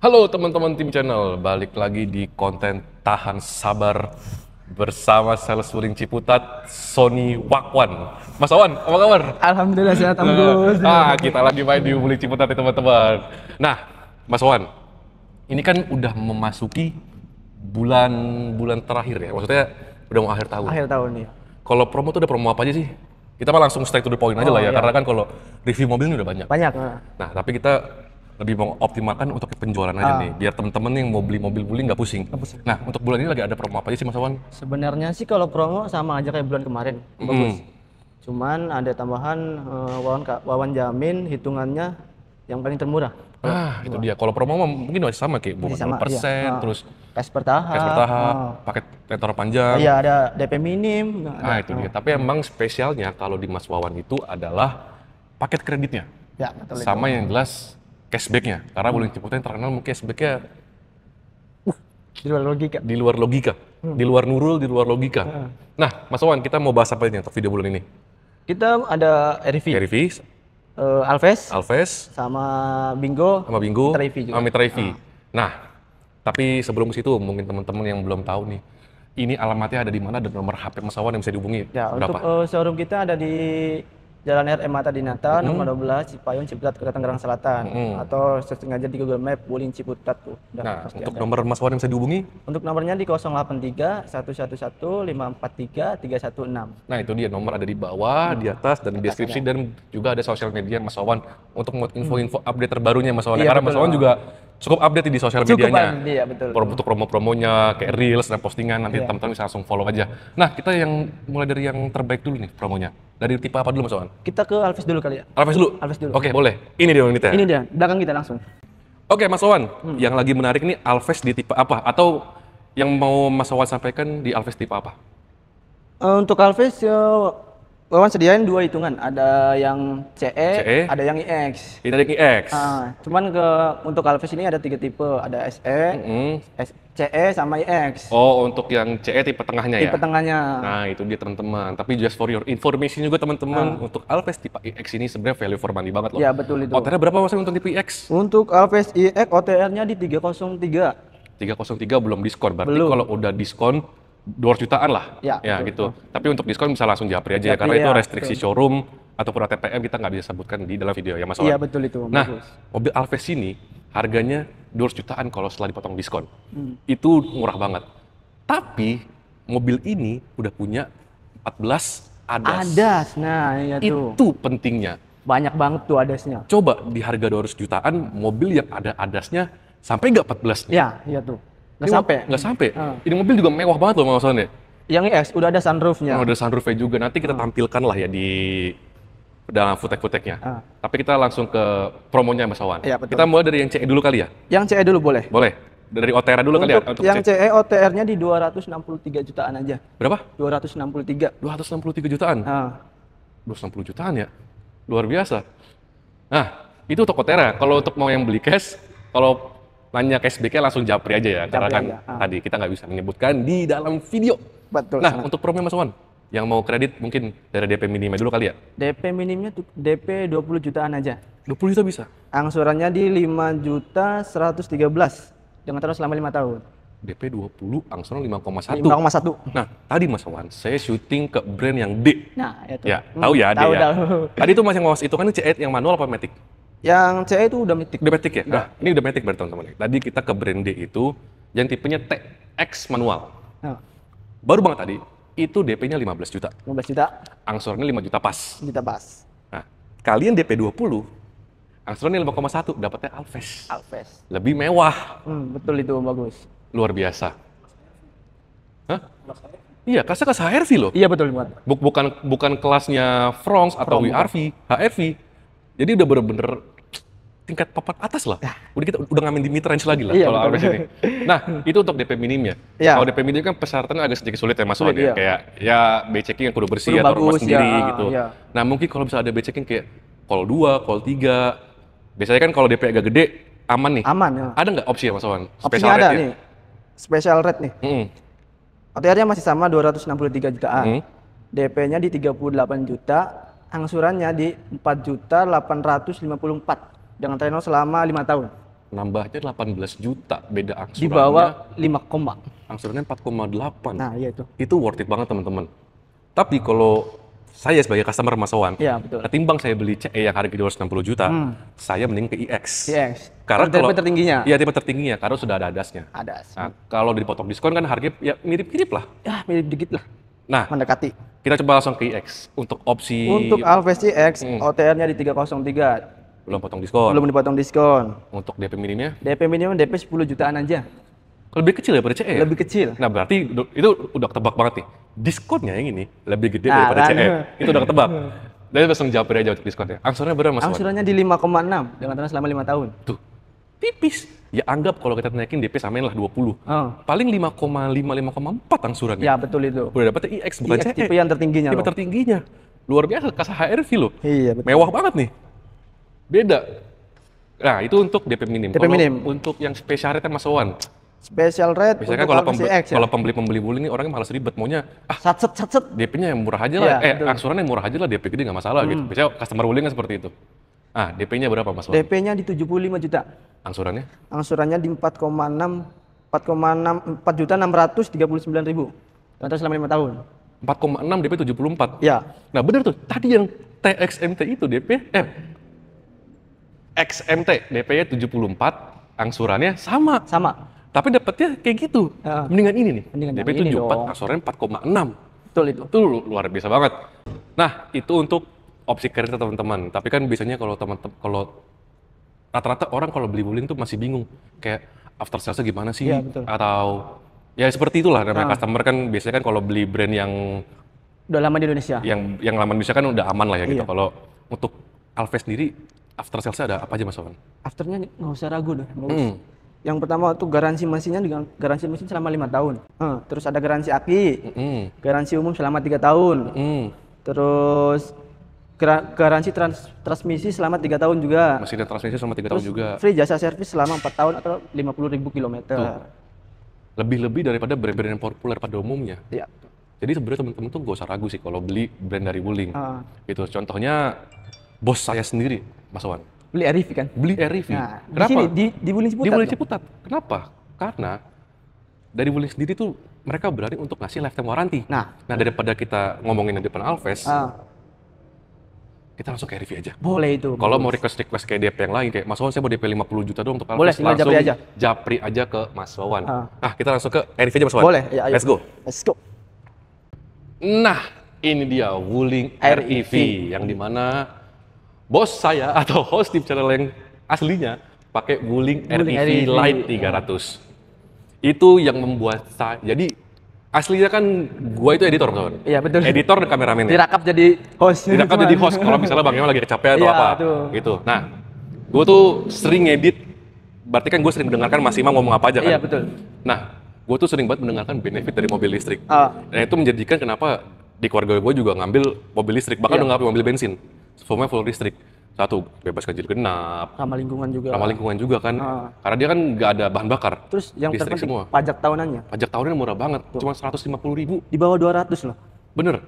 Halo teman-teman tim channel, balik lagi di konten Tahan Sabar bersama sales Wuling Ciputat, Sony Wakwan. Mas Awan, apa kabar? Alhamdulillah sehat Om Gus. Kita lagi main di Wuling Ciputat nih teman-teman. Nah, Mas Awan, ini kan udah memasuki bulan terakhir ya, maksudnya udah mau akhir tahun. Akhir tahun nih. Kalau promo tuh udah promo apa aja sih? Kita mah langsung straight to the point aja lah ya, iya. karena kan kalau review mobil ini udah banyak. Banyak. Nah, tapi kita lebih mau optimalkan untuk penjualan aja nih, biar temen-temen yang mau beli mobil Wuling nggak pusing. Nah, untuk bulan ini lagi ada promo apa aja sih Mas Awan? Sebenarnya sih kalau promo sama aja kayak bulan kemarin. Bagus. Cuman ada tambahan wawan jamin hitungannya yang paling termurah. Itu dia. Kalau promo mah mungkin masih sama kayak bukan Sama, 0%, iya. terus Cash bertahap. paket tenor panjang. Iya, ada DP minim. Itu dia. Tapi emang spesialnya kalau di Mas Wawan itu adalah paket kreditnya. Ya, betul. Sama yang jelas cashback-nya. Karena Wuling Ciputat yang terkenal mungkin cashback-nya Di luar logika. di luar logika. Di luar nurul, di luar logika. Nah, Mas Wawan, kita mau bahas apa ini untuk video bulan ini? Kita ada RV, RV, Alves, sama Bingo, sama Bingo, Mitra EV juga. sama Mitra EV. Nah, tapi sebelum ke situ mungkin teman-teman yang belum tahu nih, ini alamatnya ada di mana dan nomor HP Mas Wawan yang bisa dihubungi Ya, berapa? untuk showroom kita ada di Jalan RM Mata Dinata, nomor 12, Cipayung, Ciputat, Kota Tangerang Selatan. Atau searching aja di Google Map, Wuling Ciputat tuh. Nah, pasti untuk ada. nomor Mas Wawan yang bisa dihubungi, Untuk nomornya di 083 111 543 316. nah itu dia nomor ada di bawah, di atas, dan di deskripsi, dan juga ada sosial media Mas Wawan untuk info-info update terbarunya Mas Wawan. Iya, Karena Mas betul. Wawan juga cukup update di sosial Cukup, medianya. iya, betul. Untuk promo-promonya, kayak reels dan postingan, nanti teman-teman bisa langsung follow aja. Nah, kita yang mulai dari yang terbaik dulu nih promonya. Dari tipe apa dulu Mas Wawan? Kita ke Alves dulu kali ya. Alves dulu? Alves dulu. Oke, boleh. Ini dia unitnya. Ini dia, belakang kita langsung. Oke, Mas Wawan, yang lagi menarik nih Alves di tipe apa? Atau yang mau Mas Wawan sampaikan di Alves tipe apa? Untuk Alves, Wawan sediain dua hitungan. Ada yang CE, ada yang iX. Ini ada yang iX. Cuman untuk Alves ini ada 3 tipe. Ada SE, CE, sama iX. Oh, untuk yang CE tipe tengahnya ya? Tipe tengahnya. Nah, itu dia teman-teman. Tapi just for your information juga teman-teman, untuk Alves tipe iX ini sebenarnya value for money banget loh. Iya, betul itu. OTR berapa Mas untuk tipe iX? Untuk Alves iX OTR-nya di 303. 303 belum diskon. Berarti Belum. kalau udah diskon 200 jutaan lah. Ya, Ya betul, gitu. Tapi untuk diskon bisa langsung japri aja ya, Japri, karena itu ya, restriksi showroom ataupun ATPM kita nggak bisa sebutkan di dalam video ya Mas Wawan. Iya, betul itu. Nah, Bagus. mobil Alves ini harganya 200 jutaan kalau setelah dipotong diskon. Itu murah banget. Tapi mobil ini udah punya 14 ADAS. ADAS, nah iya tuh. Itu pentingnya. Banyak banget tuh ADAS-nya. Coba di harga 200 jutaan mobil yang ada ADAS-nya sampai nggak 14 nih? Iya tuh. Nggak sampai. Nggak sampai. Ini mobil juga mewah banget loh Mas Wawan ya. Yang iX udah ada sunroof-nya. Ada sunroofnya juga. Nanti kita tampilkan lah ya di dalam footage-nya. Tapi kita langsung ke promonya Mas Wawan. Iya, betul. Kita mulai dari yang CE dulu kali ya? Yang CE dulu boleh. Boleh? Dari OTR dulu kali ya? Untuk yang CE. CE OTR-nya di 263 jutaan aja. Berapa? 263. 263 jutaan? Nah, 260 jutaan ya? Luar biasa. Nah, itu untuk OTR. Kalau untuk mau yang beli cash, kalau nanya cashback-nya langsung japri aja ya. Karena kan aja. tadi kita nggak bisa menyebutkan di dalam video. betul. Nah, untuk promo Mas Wawan, yang mau kredit mungkin dari DP minimnya dulu kali ya? DP minimnya tuh DP 20 jutaan aja. 20 juta bisa? Angsurannya di 5.113 dengan terus selama 5 tahun. DP 20, angsuran 5,1. 5,1. Nah, tadi Mas Wawan, saya syuting ke brand yang D. Nah, itu. Ya, tahu ya D tahu, ya. tahu. Tadi itu Mas yang ngawas itu kan CE yang manual apa matic? Yang CE itu udah mitik. Udah matic ya? Nah, ini udah matic berarti teman-teman. Tadi kita ke brand D itu yang tipenya TX manual. Nah, Baru banget tadi, itu DP-nya 15 juta. 15 juta Angsurannya 5 juta pas. kita pas. Nah, kalian DP 20, angsurannya 5,1, dapatnya Alves. Alves. Lebih mewah. Betul itu bagus. Luar biasa. Hah? Iya, kelasnya kelas HRV loh. Iya betul banget. Bukan kelasnya Fronx atau WRV, HRV. Jadi udah bener-bener tingkat papan atas lah. Udah ngamen di mid-range lagi lah Iya, kalau betul. Alves ini. Nah, itu untuk DP minimnya. Iya. Kalau DP minim kan persyaratannya agak sedikit sulit ya Mas Wawan ya. Sulit, iya. Kayak ya B checking yang kudu bersih Kudu atau rumah bagus, sendiri ya, gitu. iya. Nah, mungkin kalau bisa ada B checking kayak call 2, call 3. Biasanya kan kalau DP agak gede aman nih. Aman ya. Ada nggak opsi ya Mas Wawan? Opsinya ada rate-nya? nih. Special rate nih. Mm-mm. OTR-nya masih sama 263 jutaan. Hmm. DP-nya di 38 juta, angsurannya di 4.854 dengan tenor selama 5 tahun. nambahnya 18 juta, beda angsurannya. Di bawah 5 koma. Angsurannya 4,8. Nah, iya itu. Itu worth it banget teman-teman. Tapi kalau saya sebagai customer Mas Wawan, Iya, betul. ketimbang saya beli CE yang harga 260 juta, saya mending ke iX. Yes. Karena Tipe tertingginya. Iya, tipe tertingginya, karena sudah ada ADAS-nya. Ada. Nah, kalau dipotong diskon kan harganya ya mirip-mirip lah. Ya, mirip dikit lah. Nah, Mendekati. kita coba langsung ke iX. Untuk opsi Untuk Alphas iX, OTR-nya di 303. belum potong diskon. Belum dipotong diskon. Untuk DP minimnya DP minimum DP 10 jutaan aja. lebih kecil daripada CE. Lebih kecil. Nah, berarti itu udah ketebak banget nih. Diskonnya yang ini lebih gede Nah, daripada kan. CE. Itu udah ketebak. Jadi langsung jawab aja untuk diskonnya. Angsurannya berapa Mas Wan? Angsurannya di 5,6 dengan tenor selama 5 tahun. Tuh, tipis. Ya anggap kalau kita naikin DP samain lah 20. Oh. Paling 5,5, 5,4 angsurannya. Ya, betul itu. Udah dapet iX bukan iX CE. tipe yang tertingginya Tipe loh. tertingginya. Luar biasa, kas HRV loh. Iya, betul. Mewah banget nih. Beda. Nah, itu untuk DP minim. DP Kalau minim. untuk yang spesial rate Mas Wan. Special rate Biasanya kan untuk kalau Alphas iX ya. kalau pembeli wuling ini orangnya malas ribet, maunya Satset. DP-nya yang murah aja lah. Iya, betul. Angsurannya yang murah aja lah, DP gede nggak masalah gitu. Biasanya customer wuling kan seperti itu. Ah, DP-nya berapa Mas Wan? DP-nya di 75 juta. Angsurannya? Angsurannya di 4,6 4,639.000. Tenor selama 5 tahun. 4,6 DP 74. Ya. Nah, bener tuh. Tadi yang TXMT itu DP XMT DP-nya 74, angsurannya sama. Sama. Tapi dapetnya kayak gitu. Ya. Mendingan ini nih. Mendingan DP yang ini 74, dong. angsurannya 4,6. Betul itu. Itu luar biasa banget. Nah, itu untuk opsi kredit teman-teman. Tapi kan biasanya kalau rata-rata orang kalau beli wuling tuh masih bingung. Kayak after sales gimana sih? Iya, betul. Atau ya seperti itulah namanya customer kan biasanya kan kalau beli brand yang Udah lama di Indonesia. yang lama Indonesia kan udah aman lah ya gitu. Iya. Kalau untuk Alphas sendiri after sales ada apa aja Mas Wawan? Afternya nggak usah ragu deh. Bagus. Yang pertama tuh garansi mesinnya dengan garansi mesin selama 5 tahun. Terus ada garansi aki, garansi umum selama 3 tahun. Terus garansi transmisi selama 3 tahun juga. Masih ada transmisi selama 3 tahun juga. Free jasa servis selama 4 tahun atau 50.000 kilometer. Lebih-lebih daripada brand-brand yang populer pada umumnya. Iya. Jadi sebenarnya teman-teman tuh gak usah ragu sih kalau beli brand dari wuling. Ah. Gitu. Contohnya bos saya sendiri, Mas Wawan. Beli RV kan? Beli RV. Nah, Kenapa? di sini di Wuling Ciputat. Di Wuling loh. Ciputat. Kenapa? Karena dari Wuling sendiri tuh mereka berani untuk ngasih lifetime warranty. Nah. Daripada kita ngomongin di depan Alphas, kita langsung ke RV aja. Boleh itu. Kalau mau request kayak DP yang lain, kayak Mas Wawan saya mau DP 50 juta dong untuk Alphas, Boleh, tinggal langsung japri aja. japri aja ke Mas Wawan. Kita langsung ke RV aja Mas Wawan. Boleh, ya, ayo. Let's go. Let's go. Nah, ini dia Wuling REV yang dimana bos saya atau host di channel yang aslinya pakai Wuling Wuling REV REV. Lite 300. Itu yang membuat saya, jadi aslinya kan gua itu editor teman. Iya, betul. Editor dan kameramen. Direkap jadi host. Direkam jadi host kalau misalnya Bang Iman lagi kecapean atau Iya, apa tuh. gitu. Nah, gua tuh sering ngedit, berarti kan gue sering mendengarkan Mas Imam ngomong apa aja kan. Iya, betul. Nah, gue tuh sering banget mendengarkan benefit dari mobil listrik. Dan itu menjadikan kenapa di keluarga gue juga ngambil mobil listrik, bahkan Iya. udah nggak mobil bensin, semuanya full listrik. Satu, bebas ganjil genap, Ramah lingkungan juga. ramah lingkungan juga kan, karena dia kan nggak ada bahan bakar. Terus yang listrik terpenting semua. pajak tahunannya Pajak tahunnya murah banget, cuma 150.000. di bawah 200 loh. Bener.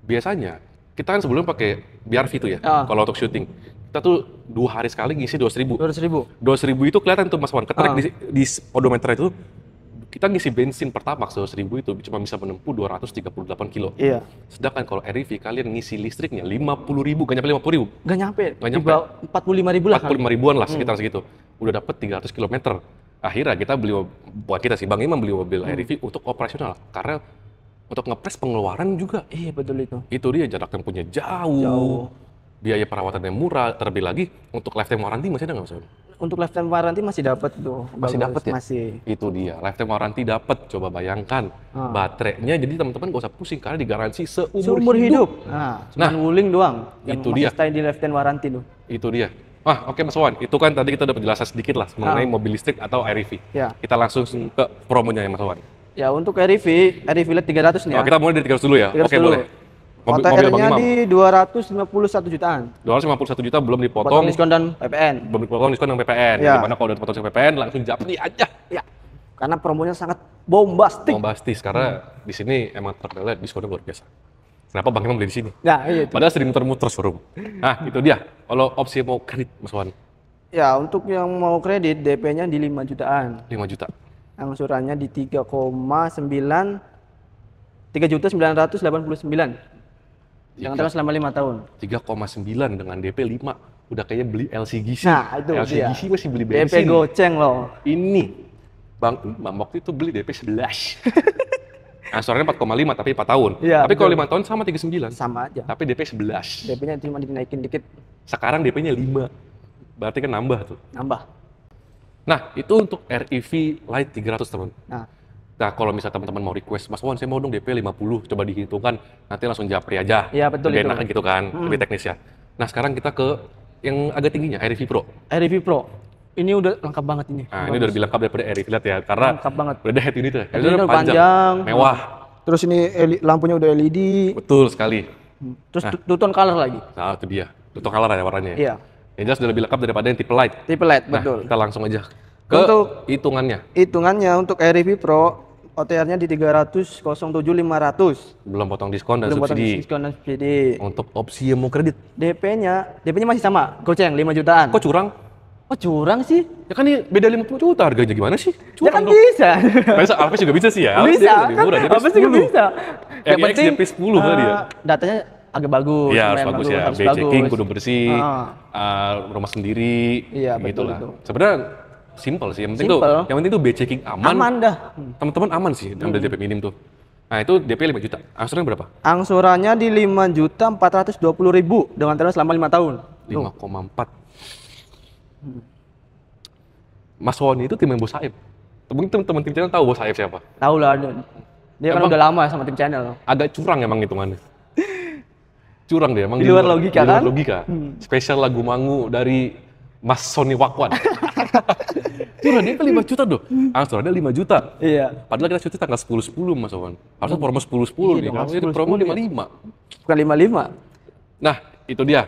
Biasanya kita kan sebelum pakai BRV itu ya, kalau untuk syuting. Kita tuh 2 hari sekali ngisi 200.000. 200.000. 200.000 itu kelihatan tuh Mas Wan, ketrek di odometer itu. Kita ngisi bensin Pertamax 200.000 itu cuma bisa menempuh 238 kilo. Iya. Sedangkan kalau REV kalian ngisi listriknya 50.000, gak nyampe 50.000. Nggak nyampe. Nggak Di nyampe. bawah 45.000 lah. 45 ribuan lah sekitar segitu. Udah dapet 300 km. Akhirnya kita beli, buat kita sih, Bang Imam beli mobil REV untuk operasional. Karena untuk ngepres pengeluaran juga. Iya, betul itu. Itu dia jarak tempuhnya jauh. Biaya perawatannya murah, terlebih lagi untuk lifetime warranty masih ada nggak Mas? Untuk lifetime warranty masih dapat tuh. Masih Bagus, dapat ya? Masih. Itu dia, lifetime warranty dapat. Coba bayangkan, baterainya jadi teman-teman gak usah pusing karena digaransi seumur hidup. Nah, cuma Wuling doang yang itu masih dia. stay di lifetime warranty tuh. Itu dia. Oke Mas Wan, itu kan tadi kita udah penjelasan sedikit lah mengenai mobil listrik atau REV. Ya. Kita langsung ke promonya ya Mas Wan. Ya, untuk REV Lite 300 nih ya. Kita mulai dari 300 dulu ya. 300 Oke, dulu. boleh. Mobil Bang OTR-nya Imam. di 251 jutaan. 251 juta belum Potong dipotong. diskon dan PPN. Belum dipotong diskon dengan PPN. Ya. Dimana kalau udah dipotong dengan PPN langsung japri aja. Ya. Karena promonya sangat bombastik. Bombastis karena di sini emang terkenal diskonnya luar biasa. Kenapa Bang Imam beli di sini? Nah, iya itu. Padahal sering muter-muter showroom. Nah, itu dia. Kalau opsi mau kredit, Mas Wan. Ya, untuk yang mau kredit DP-nya di 5 jutaan. 5 juta. Angsurannya di 3,989 dengan tenor selama 5 tahun. 3,9 dengan DP 5. Udah kayaknya beli LCGC. Nah, itu dia. LCGC masih beli DP bensin. goceng loh. Ini Bang waktu itu beli DP 11. Angsurannya 4,5 tapi 4 tahun. Iya, Tapi kalau betul. 5 tahun sama 39. Sama aja. Tapi DP 11. DP-nya cuma dinaikin dikit, Sekarang DP-nya 5. Berarti kan nambah tuh. nambah. Nah, itu untuk REV Lite 300, teman. Nah, Kalau misalnya teman-teman mau request, Mas Wan, saya mau dong DP 50, coba dihitungkan, nanti langsung japri aja. Iya, betul Lebih itu. enak gitu kan, lebih teknis ya. Nah, sekarang kita ke yang agak tingginya, REV Pro. REV Pro. Ini udah lengkap banget ini. Nah, ini udah lebih lengkap daripada REV Lite ya, karena Lengkap banget. udah ada head unit ya. Head unit panjang. Mewah. Terus ini lampunya udah LED. Betul sekali. Terus two-tone color lagi. Nah, itu dia. Tutup color ya warnanya. Iya. Yang jelas udah lebih lengkap daripada yang tipe Lite. Tipe LED, Nah, betul. kita langsung aja ke Untuk hitungannya. hitungannya untuk REV Pro OTR-nya di 307.500. Belum potong diskon dan Belum potong subsidi. diskon dan subsidi. Untuk opsi yang mau kredit. DP-nya masih sama, goceng 5 jutaan. Kok curang? Oh, curang sih? Ya kan ini beda 50 juta harganya, gimana sih? Ya kan dong. bisa. Masa Alphas juga bisa sih ya? Alphas Bisa, dia lebih murah, DP apa sih 10. bisa. Yang penting DP 10 kali ya? Datanya agak bagus. Iya harus lumayan bagus ya, harus B checking, bagus. kudu bersih, rumah sendiri, Iya, gitu betul, lah. betul. Sebenarnya simple sih, yang penting tuh B checking aman. Aman dah. Teman-teman aman sih ambil DP minim tuh. Nah itu DP 5 juta, angsurannya berapa? Angsurannya di 5.420.000 dengan tenor selama 5 tahun. 5,4. Mas Woni itu tim yang Bos Saib. Mungkin teman-teman tim channel tahu Bos Saib siapa? Tahu lah. Dia kan Emang- udah lama sama tim channel. Agak curang emang hitungannya. Curang dia emang Di luar logika, di luar kan? logika. Spesial lagu Mangu dari Mas Sony Wakwan. Curang dia kan 5 juta tuh. Angsurannya 5 juta. Iya. Padahal kita cuti tanggal 10-10 Mas Wan. Harusnya promo 10-10 nih. Iya dong, Harusnya 10-10 promo ya. 55. Bukan 55. Nah, itu dia.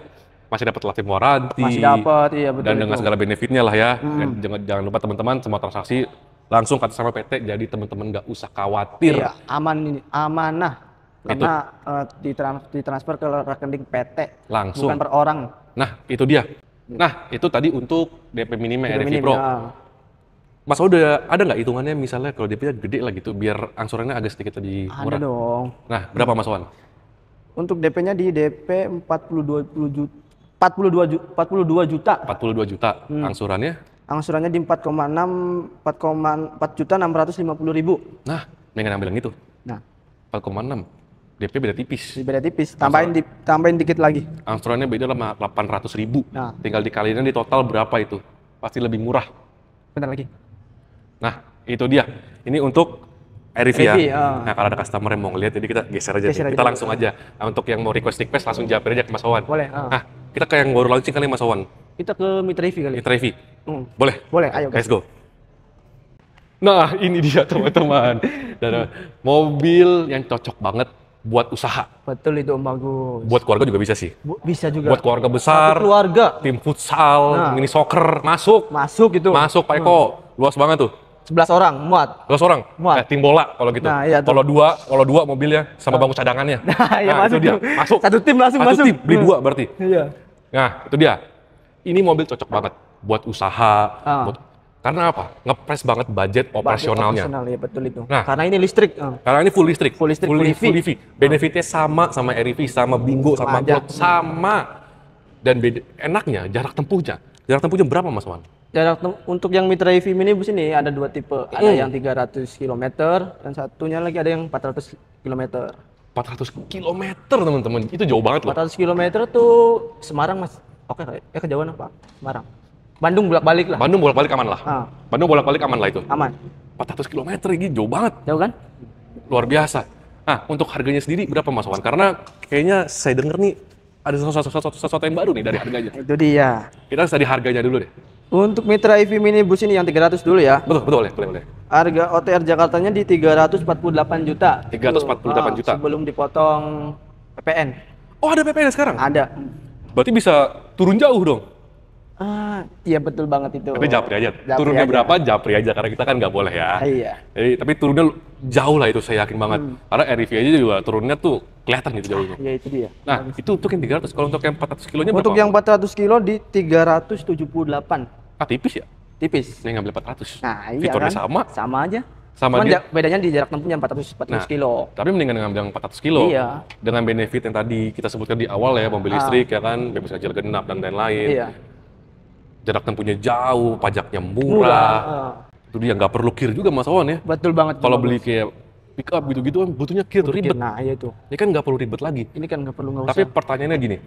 Masih dapat lifetime warranty. Masih dapat, iya betul. Dan dengan itu. segala benefitnya lah ya. Dan jangan lupa teman-teman semua transaksi langsung kata sama PT, jadi teman-teman nggak usah khawatir. Iya, aman ini, amanah. Karena ditransfer ke rekening PT. Langsung. Bukan per orang. Nah, itu dia. Nah, itu tadi untuk DP minimnya REV Minim, Pro. ya. Mas udah ada nggak hitungannya misalnya kalau DP-nya gede lah gitu, biar angsurannya agak sedikit lebih Ada murah? dong. Nah, berapa Mas Wan? Untuk DP-nya di DP 42 juta. 42 juta. Angsurannya? Angsurannya di 4.650.000. Nah, pengen ambil yang itu. Nah, 4,6. DP beda tipis. beda tipis. Tambahin dikit lagi. Angsurannya beda sama 800.000. Nah. Tinggal dikaliin di total berapa itu. Pasti lebih murah. Bentar lagi. Nah, itu dia. Ini untuk REV ya. REV, ya. Nah, kalau ada customer yang mau ngeliat, jadi kita geser aja. Geser nih. aja Kita dulu. langsung aja. Nah, untuk yang mau request langsung japri aja ke Mas Wawan. Boleh. Nah, kita ke yang baru launching kali Mas Wawan. Kita ke Mitra EV kali. Mitra EV. Boleh? Boleh, ayo guys. Let's go. Nah, ini dia teman-teman. Dan mobil yang cocok banget buat usaha. Betul itu Om Bagus. Buat keluarga juga bisa sih. Bisa juga. Buat keluarga besar, Satu keluarga. tim futsal, Nah. mini soccer, masuk. Masuk itu. Masuk Pak Eko. Luas banget tuh. 11 orang muat. 12 orang. Muat. Tim bola kalau gitu. Nah, iya tuh. Kalau dua mobilnya sama bangku cadangannya. Nah, iya itu masuk dia. tuh. Masuk. Satu tim langsung Satu masuk. tim, beli dua berarti. Iya. Nah, itu dia. Ini mobil cocok banget buat usaha. Karena apa? Ngepres banget budget operasionalnya. Operasional, ya betul itu. Nah. Karena ini listrik. Karena ini full listrik. Full listrik, full EV. Benefitnya sama REV, sama Bingo, sama aja. Gold, sama. Dan enaknya jarak tempuhnya. Jarak tempuhnya berapa Mas Wan? Untuk yang Mitra EV minibus ini ada dua tipe. Ada yang 300 km dan satunya lagi ada yang 400 km. 400 km teman-teman. Itu jauh banget loh. 400 km tuh Semarang Mas. Oke, kejauhan apa? Semarang. Bandung bolak-balik lah. Bandung bolak-balik aman lah. Bandung bolak-balik aman lah itu. Aman. 400 km ini jauh banget. Jauh kan? Luar biasa. Nah, untuk harganya sendiri berapa Mas Wan? Karena kayaknya saya denger nih ada sesuatu yang baru nih dari harganya. Itu dia. Kita harus dari harganya dulu deh. Untuk Mitra EV minibus ini yang 300 dulu ya. Betul, boleh. Harga OTR Jakartanya di 348 juta. 348 juta. Sebelum dipotong PPN. Oh, ada PPN sekarang? Ada. Berarti bisa turun jauh dong. Iya betul banget itu. Tapi japri aja. Japri Turunnya aja. berapa? Japri aja karena kita kan nggak boleh ya. Iya. Jadi, tapi turunnya jauh lah itu saya yakin banget. Karena REV aja juga turunnya tuh kelihatan gitu jauhnya. Ya itu dia. Nah, itu untuk yang 300. Kalau untuk yang 400 kilonya Untuk berapa? yang 400 kilo di 378. Tipis ya? Tipis. Yang ngambil 400. Nah, iya Fiturnya kan? sama. Sama aja. Sama Cuman dia. bedanya di jarak tempuhnya 400 kilo. Tapi mendingan ngambil yang 400 kilo. Iya. Dengan benefit yang tadi kita sebutkan di awal ya, mobil listrik ya kan, bebas ganjil genap dan lain-lain. Iya. Jarak tempuhnya jauh, pajaknya murah. Itu dia, nggak perlu kir juga Mas Wawan ya. Betul banget. Kalau beli kayak pick up gitu-gitu kan butuhnya kir tuh ribet. Nah, ya itu. Ini kan nggak perlu ribet lagi. Ini kan nggak perlu nggak Tapi usah. pertanyaannya gini,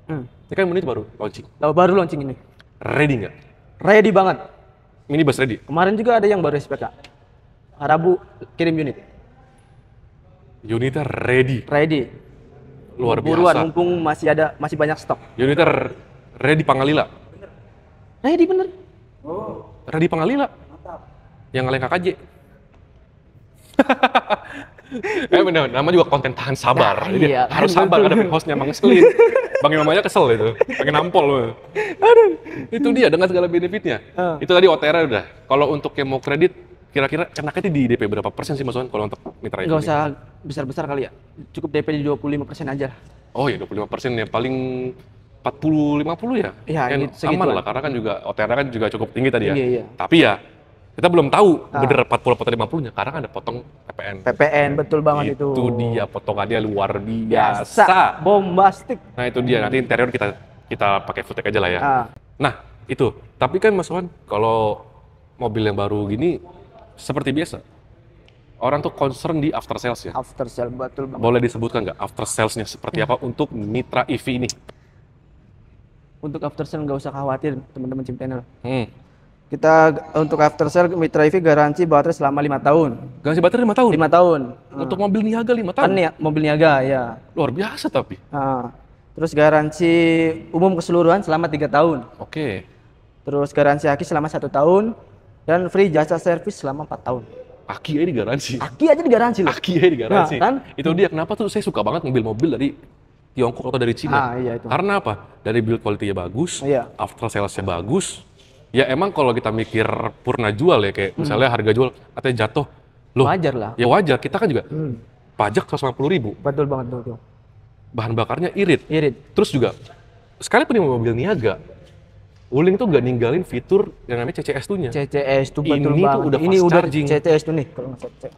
ini kan menit baru launching. Baru launching ini. Ready nggak? Ready banget. Minibus ready? Kemarin juga ada yang baru SPK. Rabu kirim unit. Unitnya ready. Ready. Luar Buruan, biasa. mumpung masih banyak stok. Unitnya ready Pangalila. Ready bener. Ready Pangalila. Yang ngalahin KKJ. Bener, nama juga konten tahan sabar. Nah, Jadi iya. harus sabar ngadepin hostnya, Bang ngeselin. Bang Imamanya kesel itu, pengen nampol loh. Itu dia dengan segala benefitnya. Itu tadi OTR udah. Kalau untuk yang mau kredit, kira-kira enaknya di DP berapa persen sih Mas Wan kalau untuk mitra ini? Nggak usah besar-besar kali ya. Cukup DP di 25% aja. Oh ya 25% ya, paling 40-50 ya? Iya, Yang segituan. aman lah, karena kan juga OTR kan juga cukup tinggi tadi ya. Iya. Tapi ya, kita belum tahu bener 40 atau 50-nya, karena kan ada potong PPN. PPN, betul banget itu. Itu dia, potongannya luar biasa. Bombastik. Nah itu dia, nanti interior kita pakai footage aja lah ya. Nah itu, tapi kan Mas Wan, kalau mobil yang baru gini, seperti biasa, orang tuh concern di after sales ya. After sale, betul banget. Boleh disebutkan nggak after salesnya seperti apa untuk Mitra EV ini? Untuk after sale nggak usah khawatir teman-teman Cimptenner. Kita Untuk after sale Mitra EV garansi baterai selama 5 tahun. Garansi baterai 5 tahun? 5 tahun. Untuk mobil niaga 5 tahun? Kan mobil niaga ya. Luar biasa tapi. Terus garansi umum keseluruhan selama 3 tahun. Oke. Terus garansi aki selama 1 tahun. Dan free jasa servis selama 4 tahun. Aki aja digaransi. Aki aja digaransi loh. Aki aja digaransi. Nah, kan? Itu dia kenapa tuh saya suka banget mobil dari Tiongkok atau dari Cina. Iya itu. Karena apa? Dari build quality-nya bagus, Iya. after sales-nya bagus. Ya emang kalau kita mikir purna jual ya, kayak misalnya harga jual katanya jatuh. Loh, Wajar lah. ya wajar, kita kan juga pajak 150.000. Betul banget tuh. Bahan bakarnya irit. Irit. Terus juga, sekalipun ini mobil niaga, Wuling tuh nggak ninggalin fitur yang namanya CCS tuh-nya. CCS tuh betul Ini banget. tuh udah Ini fast udah charging. CCS tuh nih kalau nggak salah.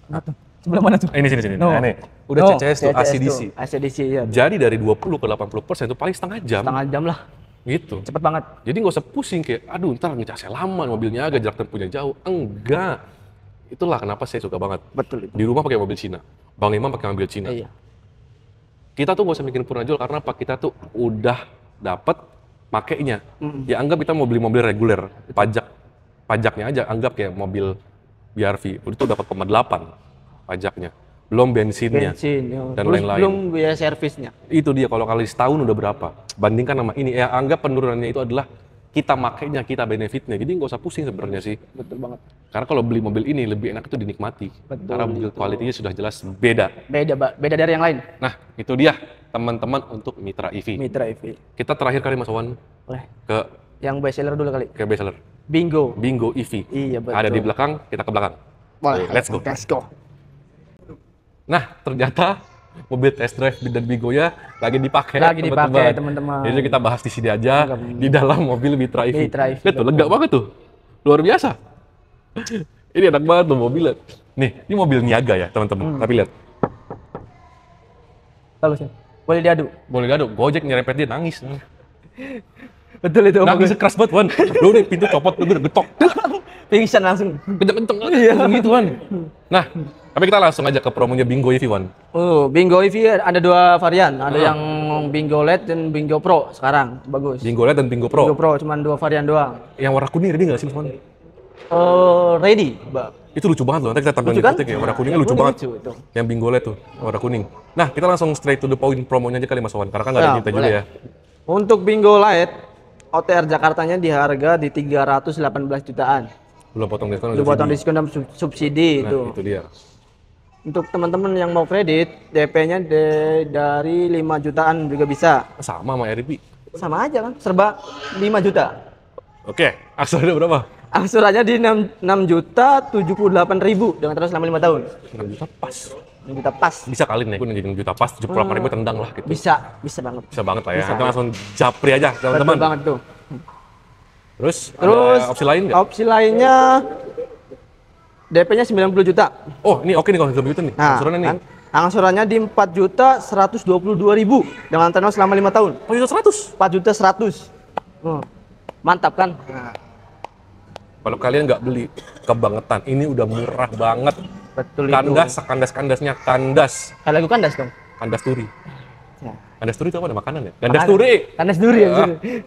Nah, tuh. Sebelah mana tuh? Ini. No. Nah, nih. Udah No, CCS tuh, ACDC. ACDC ya. Jadi dari 20 ke 80% itu paling setengah jam. Setengah jam lah. Gitu. Cepet banget. Jadi nggak usah pusing kayak, aduh ntar ngecasnya lama, mobilnya agak jarak tempuhnya jauh. Enggak. Itulah kenapa saya suka banget. Betul itu. Di rumah pakai mobil Cina. Bang Imam pakai mobil Cina. Iya. Kita tuh nggak usah mikirin purna jual karena apa? Kita tuh udah dapet makainya. Ya anggap kita mau beli mobil reguler, pajaknya aja anggap kayak mobil BRV. Itu dapat 8 pajaknya. Belum bensinnya Bensin. Ya. dan Terus lain-lain. belum biaya servisnya. Itu dia kalau kali setahun udah berapa? Bandingkan sama ini, ya anggap penurunannya itu adalah kita makainya, kita benefitnya. Jadi nggak usah pusing sebenarnya sih. Betul banget. Karena kalau beli mobil ini lebih enak itu dinikmati. Betul, Karena build quality-nya sudah jelas beda. Beda dari yang lain. Nah, itu dia teman-teman untuk Mitra EV. Mitra EV. Kita terakhir kali Mas Wawan Boleh. ke Yang best seller dulu kali. bestseller. Bingo. Bingo EV. Iya betul. Ada di belakang, kita ke belakang. Boleh. Let's go. Let's go. Nah, ternyata mobil test drive dan Bingo-nya lagi dipakai. Lagi dipakai, teman-teman. Jadi kita bahas di sini aja di dalam mobil Mitra EV. Mitra EV, Lihat tuh, lega banget tuh. Luar biasa. Ini enak banget tuh mobilnya. Nih, ini mobil niaga ya, teman-teman. Tapi lihat, Lalu sih. Boleh diadu. boleh gak Gojek nyerempet dia nangis. Betul itu. Nangis keras banget, Wan. Lu udah pintu copot, lu udah getok. Pingsan langsung. Kenceng-kenceng langsung gitu, Wan. Nah, tapi kita langsung aja ke promonya Bingo EV, Wan. Bingo EV ada 2 varian. Ada yang Bingo LED dan Bingo Pro sekarang. Bagus. Bingo LED dan Bingo Pro. Bingo Pro cuman 2 varian doang. Yang warna kuning ready nggak sih, Mas Wan? Ready, Mbak. Itu lucu banget loh, nanti kita tampilin Lucu di kan? footage ya, warna kuningnya lucu Kuning banget. lucu itu. Yang Bingo LED tuh, warna kuning. Nah, kita langsung straight to the point promonya aja kali Mas Wan, karena kan nggak ada kita juga boleh. ya. Untuk Bingo LED, OTR Jakartanya di harga di 318 jutaan. Belum potong diskon. Itu potong diskon dan subsidi itu. Nah, itu dia. Untuk teman-teman yang mau kredit, DP-nya dari 5 jutaan juga bisa. Sama sama RP. Sama aja kan, serba 5 juta. Oke, akselnya berapa? Angsurannya di 6 juta 78 ribu dengan terus selama 5 tahun. 6 juta pas. 6 juta pas. Bisa kali nih, gue ngejual juta pas, 78.000 tendang lah gitu. Bisa banget. Bisa banget lah ya. Bisa. Nanti langsung japri aja Betul teman-teman. banget tuh. Terus Terus ada opsi lain nggak? Opsi lainnya DP-nya 90 juta. Oh, ini oke nih kalau 90 juta nih. Nah, Angsurannya nih. kan, angsurannya di 4.122.000 dengan tenor selama 5 tahun. 4.100.000. 4.100.000. Mantap kan? Nah, Kalau kalian nggak beli kebangetan, ini udah murah banget. betul Kandas, itu. kandas-kandasnya kandas. Kalau lagu kandas dong. Kandas turi. Ya. Kandas turi itu apa? Ada makanan ya? Kandas turi. Kandas duri ya.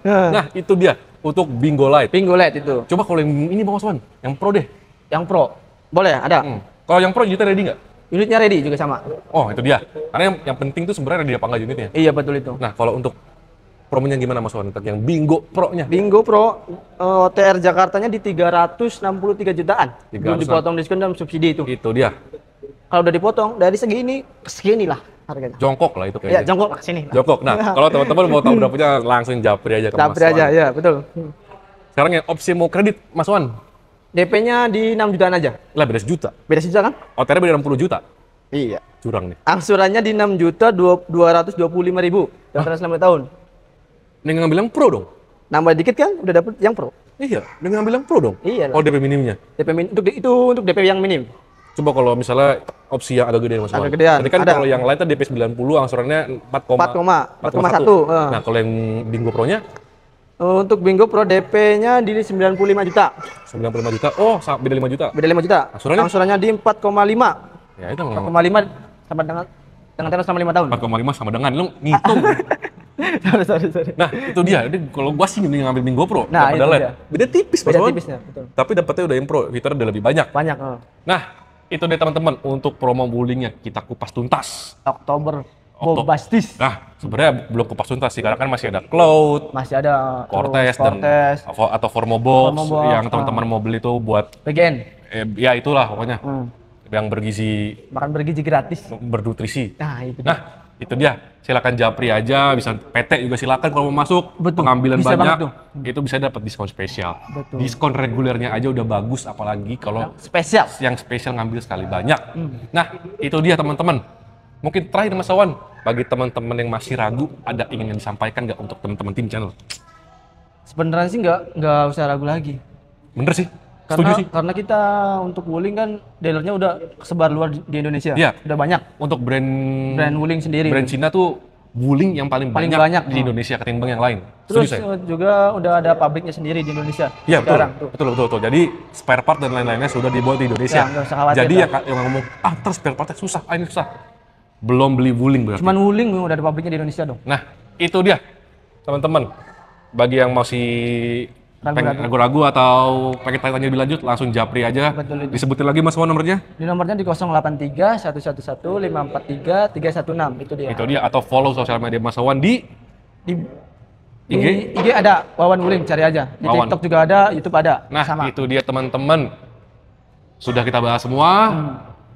Nah, itu dia untuk Bingo Light. Bingo LED itu. Coba kalau yang ini Bang Osman, yang pro deh. Yang pro. Boleh, ada. Kalau yang pro unitnya ready nggak? Unitnya ready juga sama. Oh, itu dia. Karena yang penting tuh sebenarnya ready apa nggak unitnya. Iya, betul itu. Nah, kalau untuk promonya gimana Mas Wan? Untuk yang Bingo Pro-nya? Bingo Pro OTR Jakartanya di 363 jutaan. Belum 300. dipotong diskon dan subsidi itu. Itu dia. Kalau udah dipotong dari segini ke segini lah harganya. Jongkok lah itu Ya, kayaknya. jongkok ke sini. Jongkok. Nah, kalau teman-teman mau tahu berapanya langsung japri aja ke Mas Dapet aja, Wan. ya betul. Sekarang yang opsi mau kredit Mas Wan. DP-nya di 6 jutaan aja. Lah beda sejuta. Beda sejuta kan? OTR beda 60 juta. Iya. Curang nih. Angsurannya di 6 juta 225.000 dan selama tahun. Ini ngambil yang pro dong. Nambah dikit kan udah dapet yang pro. Iya, dengan ngambil yang pro dong. Iya lah. Oh, DP minimnya. Untuk DP yang minim. Coba kalau misalnya opsi yang agak gedean Mas Wan. Agak gedean, Tadi kan ada. kalau yang lain tadi DP 90 angsurannya 4,1. Nah, kalau yang Bingo Pro-nya Untuk Bingo Pro DP-nya di 95 juta. 95 juta. Oh, beda 5 juta. Beda 5 juta. Angsurannya? Angsurannya di 4,5. Ya, itu 4,5 sama dengan tenor selama 5 tahun. 4,5 sama dengan lu ngitung. sorry. Nah, itu dia. Jadi kalau gua sih mending ngambil Bingo Pro Nah, daripada itu LED. dia. Beda tipis Mas Beda Wan. tipisnya, betul. Tapi dapetnya udah yang Pro, fiturnya udah lebih banyak. Banyak. Nah, itu deh teman-teman untuk promo wuling-nya kita kupas tuntas. Oktober bombastis. Nah, sebenarnya belum kupas tuntas sih karena kan masih ada Cloud, Masih ada Cortez, dan Cortez, atau Formobox Formobox, yang teman-teman mau beli tuh buat PGN. ya itulah pokoknya yang bergizi, Makan bergizi gratis. bernutrisi. Nah, itu. Nah, itu dia. Silakan japri aja, bisa PT juga silakan kalau mau masuk. Betul. Pengambilan Bisa banyak, banget tuh. itu bisa dapat diskon spesial. Betul. Diskon regulernya aja udah bagus, apalagi kalau Spesial. yang spesial ngambil sekali banyak. Nah, itu dia teman-teman. Mungkin terakhir Mas Awan, bagi teman-teman yang masih ragu, ada ingin disampaikan nggak untuk teman-teman tim channel? Sebenarnya sih nggak usah ragu lagi. Bener sih? Setuju sih? Karena kita untuk wuling kan dealernya udah kesebar luar di Indonesia. Iya. Udah banyak. Untuk Brand wuling sendiri. brand Cina tuh wuling yang paling Paling banyak, banyak. di Indonesia ketimbang yang lain. Terus Setuju saya? juga udah ada pabriknya sendiri di Indonesia. Iya betul. Sekarang tuh. betul. Jadi spare part dan lain-lainnya sudah dibuat di Indonesia. Ya, nggak usah khawatir Jadi lah. yang ngomong, terus spare partnya susah, ini susah. Belum beli wuling berarti. Cuman wuling udah ada pabriknya di Indonesia dong. Nah, itu dia teman-teman. Bagi yang masih ragu-ragu atau pengen tanya lebih lanjut, langsung japri aja. Betul itu. Disebutin lagi Mas Wan nomornya? Di nomornya di 083 111 543 316 itu dia. Itu dia, atau follow sosial media Mas Wan di Di IG? IG ada Wawan Wuling, cari aja. Di Wawan. TikTok juga ada, YouTube ada. Nah, sama. itu dia teman-teman. Sudah kita bahas semua.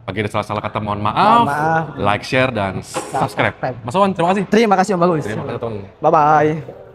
Bagi ada salah-salah kata mohon maaf. Maaf. Like, share, dan subscribe. Subscribe. Mas Wan, terima kasih. Terima kasih Om Bagus. Terima kasih teman. Bye bye.